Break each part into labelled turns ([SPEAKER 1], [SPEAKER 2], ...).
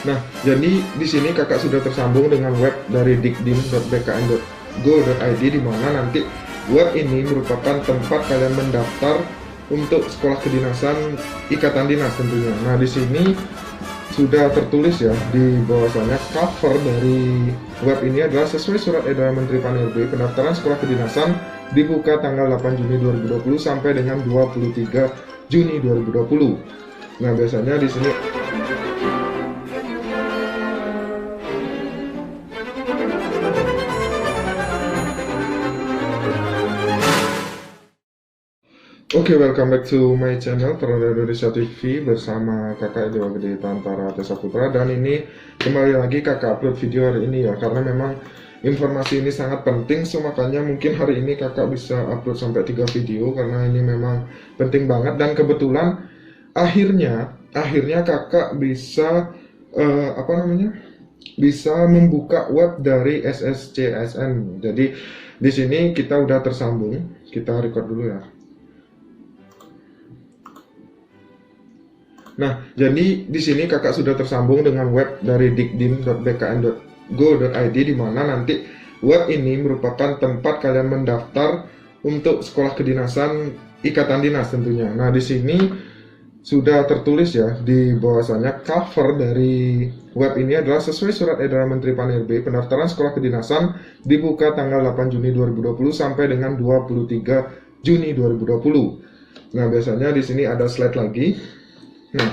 [SPEAKER 1] Nah, jadi di sini kakak sudah tersambung dengan web dari dikdim.bkn.go.id, di mana nanti web ini merupakan tempat kalian mendaftar untuk sekolah kedinasan ikatan dinas tentunya. Nah, di sini sudah tertulis ya di bahwasannya cover dari web ini adalah sesuai surat edaran Menteri Pan-RB, pendaftaran sekolah kedinasan dibuka tanggal 8 Juni 2020 sampai dengan 23 Juni 2020. Nah, biasanya di sini Oke, welcome back to my channel Terada Indonesia TV bersama kakak Dewa Gede Tantara Tesa Putra. Dan ini kembali lagi kakak upload video hari ini ya, karena memang informasi ini sangat penting, so makanya mungkin hari ini kakak bisa upload sampai 3 video karena ini memang penting banget. Dan kebetulan akhirnya kakak bisa bisa membuka web dari SSCSN. Jadi di sini kita udah tersambung, kita record dulu ya. Nah, jadi di sini kakak sudah tersambung dengan web dari dikdim.bkn.go.id, di mana nanti web ini merupakan tempat kalian mendaftar untuk sekolah kedinasan ikatan dinas tentunya. Nah, di sini sudah tertulis ya di bahwasannya cover dari web ini adalah sesuai surat edaran Menteri Pan-RB, pendaftaran sekolah kedinasan dibuka tanggal 8 Juni 2020 sampai dengan 23 Juni 2020. Nah, biasanya di sini ada slide lagi. Nah,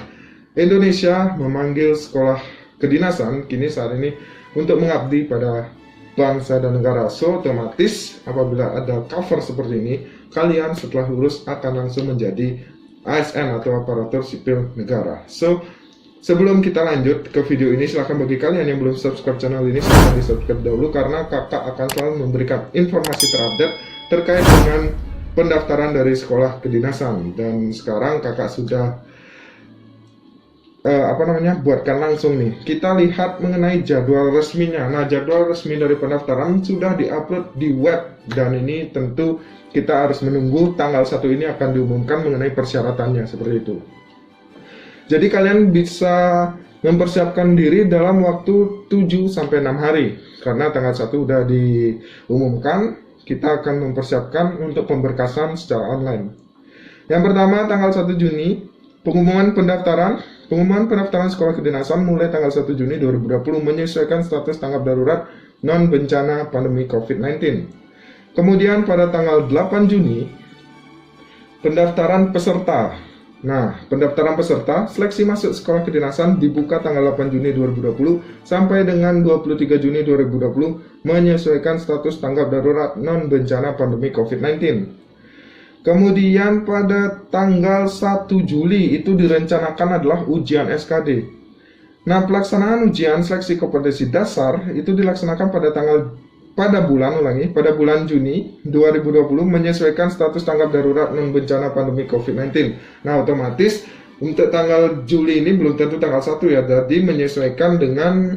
[SPEAKER 1] Indonesia memanggil sekolah kedinasan kini saat ini untuk mengabdi pada bangsa dan negara. So, otomatis apabila ada cover seperti ini, kalian setelah lulus akan langsung menjadi ASN atau aparatur sipil negara. So, sebelum kita lanjut ke video ini, silahkan bagi kalian yang belum subscribe channel ini, silahkan di subscribe dahulu, karena kakak akan selalu memberikan informasi terupdate terkait dengan pendaftaran dari sekolah kedinasan. Dan sekarang kakak sudah buatkan langsung nih. Kita lihat mengenai jadwal resminya. Nah, jadwal resmi dari pendaftaran sudah diupload di web, dan ini tentu kita harus menunggu tanggal 1 ini akan diumumkan mengenai persyaratannya seperti itu. Jadi kalian bisa mempersiapkan diri dalam waktu 7-6 hari, karena tanggal 1 udah diumumkan. Kita akan mempersiapkan untuk pemberkasan secara online. Yang pertama, tanggal 1 Juni Pengumuman pendaftaran sekolah kedinasan mulai tanggal 1 Juni 2020 menyesuaikan status tanggap darurat non-bencana pandemi COVID-19. Kemudian pada tanggal 8 Juni, pendaftaran peserta. Nah, pendaftaran peserta seleksi masuk sekolah kedinasan dibuka tanggal 8 Juni 2020 sampai dengan 23 Juni 2020 menyesuaikan status tanggap darurat non-bencana pandemi COVID-19. Kemudian pada tanggal 1 Juli itu direncanakan adalah ujian SKD. Nah, pelaksanaan ujian seleksi kompetensi dasar itu dilaksanakan pada bulan Juni 2020 menyesuaikan status tanggap darurat non bencana pandemi COVID-19. Nah, otomatis untuk tanggal Juli ini belum tentu tanggal 1 ya, jadi menyesuaikan dengan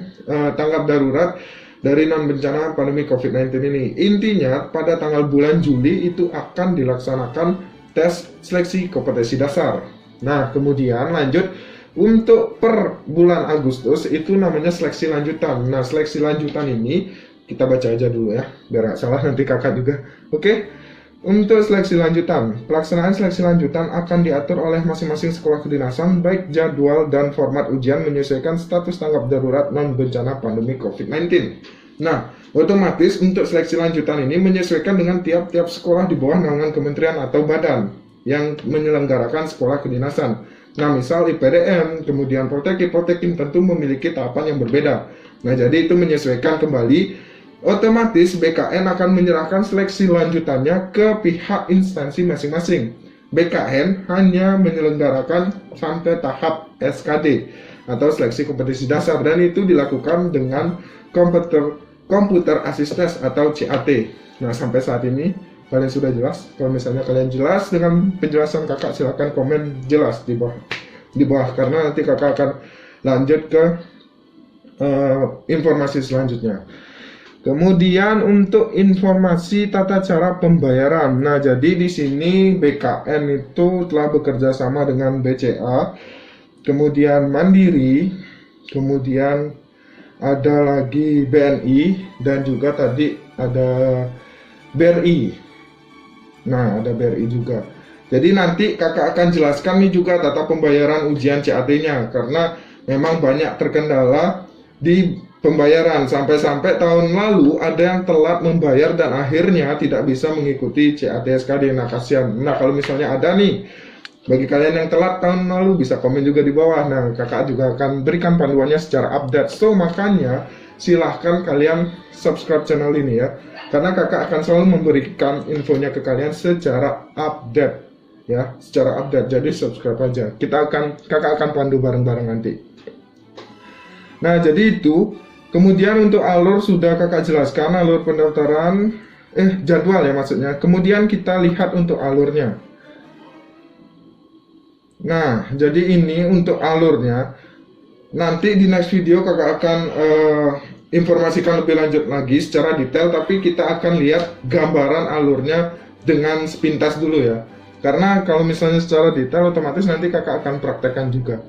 [SPEAKER 1] tanggap darurat dari non-bencana pandemi COVID-19 ini. Intinya pada tanggal bulan Juli itu akan dilaksanakan tes seleksi kompetensi dasar. Nah, kemudian lanjut untuk per bulan Agustus itu namanya seleksi lanjutan. Nah, seleksi lanjutan ini kita baca aja dulu ya, biar gak salah nanti kakak juga. Oke. Untuk seleksi lanjutan, pelaksanaan seleksi lanjutan akan diatur oleh masing-masing sekolah kedinasan, baik jadwal dan format ujian menyesuaikan status tanggap darurat non-bencana pandemi COVID-19. Nah, otomatis untuk seleksi lanjutan ini menyesuaikan dengan tiap-tiap sekolah di bawah naungan kementerian atau badan yang menyelenggarakan sekolah kedinasan. Nah, misal IPDN, kemudian Poltekim tentu memiliki tahapan yang berbeda. Nah, jadi itu menyesuaikan kembali. Otomatis BKN akan menyerahkan seleksi lanjutannya ke pihak instansi masing-masing. BKN hanya menyelenggarakan sampai tahap SKD atau seleksi kompetensi dasar, dan itu dilakukan dengan komputer assist test atau CAT. Nah, sampai saat ini kalian sudah jelas? Kalau misalnya kalian jelas dengan penjelasan kakak, silahkan komen jelas di bawah, karena nanti kakak akan lanjut ke informasi selanjutnya. Kemudian untuk informasi tata cara pembayaran. Nah, jadi di sini BKN itu telah bekerja sama dengan BCA, kemudian Mandiri, kemudian ada lagi BNI, dan juga tadi ada BRI. Nah, ada BRI juga. Jadi nanti kakak akan jelaskan nih juga data pembayaran ujian CAT-nya, karena memang banyak terkendala di pembayaran. Sampai-sampai tahun lalu ada yang telat membayar dan akhirnya tidak bisa mengikuti CAT SKD. Nah, kasihan. Nah, kalau misalnya ada nih, bagi kalian yang telat tahun lalu, bisa komen juga di bawah. Nah, kakak juga akan berikan panduannya secara update. So, makanya silahkan kalian subscribe channel ini ya, karena kakak akan selalu memberikan infonya ke kalian secara update ya, secara update. Jadi subscribe aja, kakak akan pandu bareng-bareng nanti. Nah, jadi itu. Kemudian untuk alur sudah kakak jelaskan, alur pendaftaran, jadwal ya maksudnya. Kemudian kita lihat untuk alurnya. Nah, jadi ini untuk alurnya. Nanti di next video kakak akan informasikan lebih lanjut lagi secara detail, tapi kita akan lihat gambaran alurnya dengan sepintas dulu ya. Karena kalau misalnya secara detail, otomatis nanti kakak akan praktekkan juga.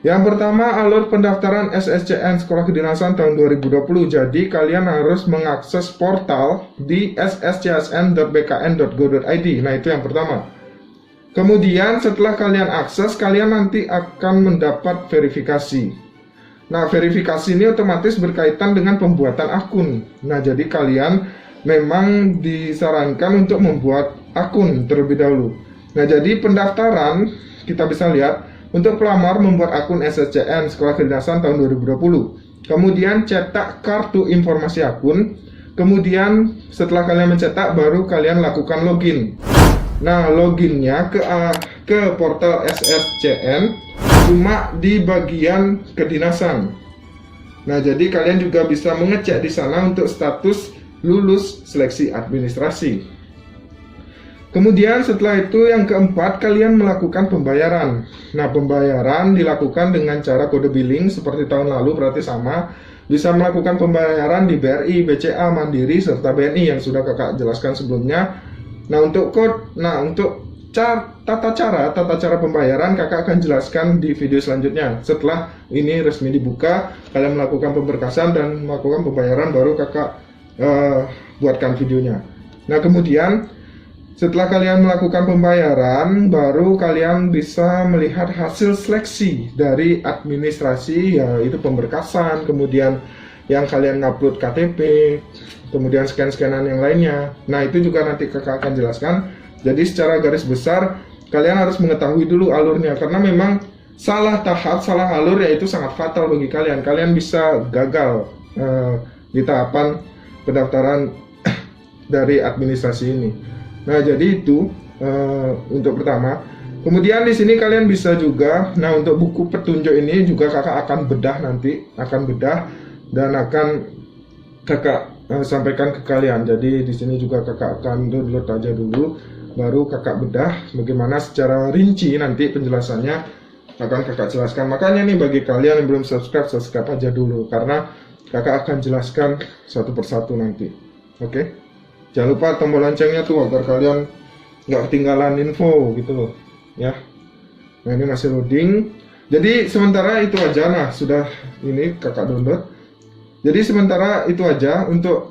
[SPEAKER 1] Yang pertama, alur pendaftaran SSCN Sekolah Kedinasan tahun 2020. Jadi kalian harus mengakses portal di sscsn.bkn.go.id. Nah, itu yang pertama. Kemudian setelah kalian akses, kalian nanti akan mendapat verifikasi. Nah, verifikasi ini otomatis berkaitan dengan pembuatan akun. Nah, jadi kalian memang disarankan untuk membuat akun terlebih dahulu. Nah, jadi pendaftaran kita bisa lihat untuk pelamar membuat akun SSCN Sekolah Kedinasan tahun 2020. Kemudian cetak kartu informasi akun. Kemudian setelah kalian mencetak, baru kalian lakukan login. Nah, loginnya ke portal SSCN cuma di bagian kedinasan. Nah, jadi kalian juga bisa mengecek di sana untuk status lulus seleksi administrasi. Kemudian setelah itu yang keempat, kalian melakukan pembayaran. Nah, pembayaran dilakukan dengan cara kode billing seperti tahun lalu, berarti sama. Bisa melakukan pembayaran di BRI, BCA, Mandiri, serta BNI yang sudah kakak jelaskan sebelumnya. Nah, untuk tata cara pembayaran kakak akan jelaskan di video selanjutnya. Setelah ini resmi dibuka, kalian melakukan pemberkasan dan melakukan pembayaran, baru kakak buatkan videonya. Nah, kemudian setelah kalian melakukan pembayaran, baru kalian bisa melihat hasil seleksi dari administrasi, yaitu pemberkasan, kemudian yang kalian upload KTP, kemudian scan-scanan yang lainnya. Nah, itu juga nanti kakak akan jelaskan. Jadi secara garis besar, kalian harus mengetahui dulu alurnya, karena memang salah tahap, salah alur, yaitu sangat fatal bagi kalian. Kalian bisa gagal di tahapan pendaftaran dari administrasi ini. Nah, jadi itu untuk pertama. Kemudian di sini kalian bisa juga, nah untuk buku petunjuk ini juga kakak akan bedah nanti, dan akan kakak sampaikan ke kalian. Jadi di sini juga kakak akan download aja dulu, baru kakak bedah bagaimana secara rinci nanti penjelasannya akan kakak jelaskan. Makanya nih bagi kalian yang belum subscribe aja dulu, karena kakak akan jelaskan satu persatu nanti. Oke? Jangan lupa tombol loncengnya tuh agar kalian nggak ketinggalan info gitu loh ya. Nah, ini masih loading. Jadi sementara itu aja. Nah, sudah ini kakak download. Jadi sementara itu aja untuk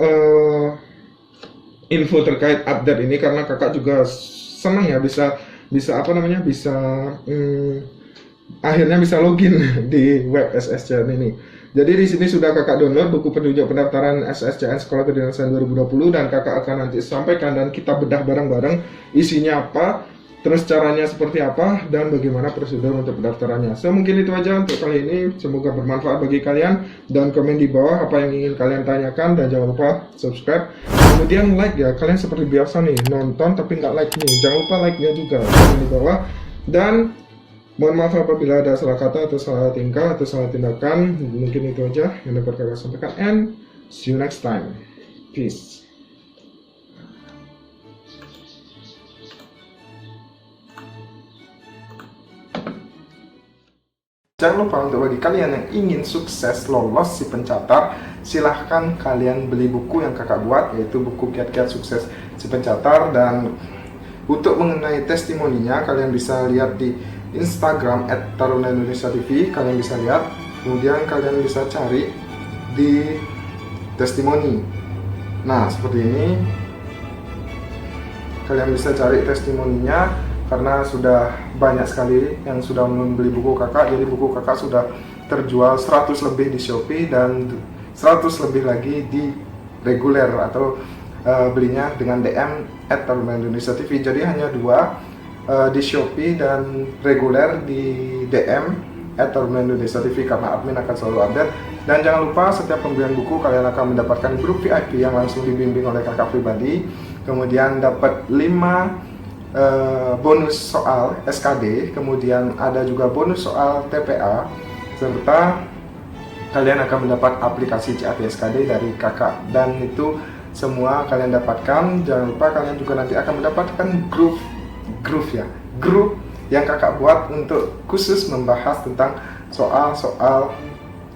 [SPEAKER 1] info terkait update ini, karena kakak juga senang ya bisa akhirnya bisa login di web SSCN ini. Jadi di sini sudah kakak download buku petunjuk pendaftaran SSCN Sekolah Kedinasan 2020, dan kakak akan nanti sampaikan dan kita bedah bareng-bareng isinya apa, terus caranya seperti apa, dan bagaimana prosedur untuk pendaftarannya. So, mungkin itu aja untuk kali ini. Semoga bermanfaat bagi kalian, dan komen di bawah apa yang ingin kalian tanyakan, dan jangan lupa subscribe. Kemudian like ya, kalian seperti biasa nih nonton tapi nggak like nih, jangan lupa like-nya juga komen di bawah. Dan mohon maaf apabila ada salah kata atau salah tingkah atau salah tindakan. Mungkin itu aja yang dapat kakak sampaikan, and see you next time. Peace. Jangan lupa untuk bagi kalian yang ingin sukses lolos si pencatat, silahkan kalian beli buku yang kakak buat, yaitu buku Kiat-Kiat Sukses Si Pencatat. Dan untuk mengenai testimoninya, kalian bisa lihat di Instagram @taruna Indonesia TV. Kalian bisa lihat kemudian kalian bisa cari di testimoni. Nah, seperti ini kalian bisa cari testimoninya, karena sudah banyak sekali yang sudah membeli buku kakak. Jadi buku kakak sudah terjual 100 lebih di Shopee dan 100 lebih lagi di reguler atau belinya dengan DM @Indonesia TV. Jadi hanya dua, di Shopee dan reguler di DM Indonesia TV, karena admin akan selalu update. Dan jangan lupa setiap pembelian buku kalian akan mendapatkan grup VIP yang langsung dibimbing oleh kakak pribadi, kemudian dapat 5 bonus soal SKD, kemudian ada juga bonus soal TPA, serta kalian akan mendapat aplikasi CAT SKD dari kakak. Dan itu semua kalian dapatkan. Jangan lupa kalian juga nanti akan mendapatkan grup yang kakak buat untuk khusus membahas tentang soal-soal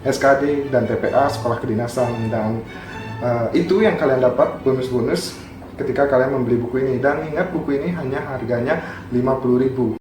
[SPEAKER 1] SKD dan TPA sekolah kedinasan. Dan itu yang kalian dapat bonus-bonus ketika kalian membeli buku ini. Dan ingat, buku ini hanya harganya 50.000.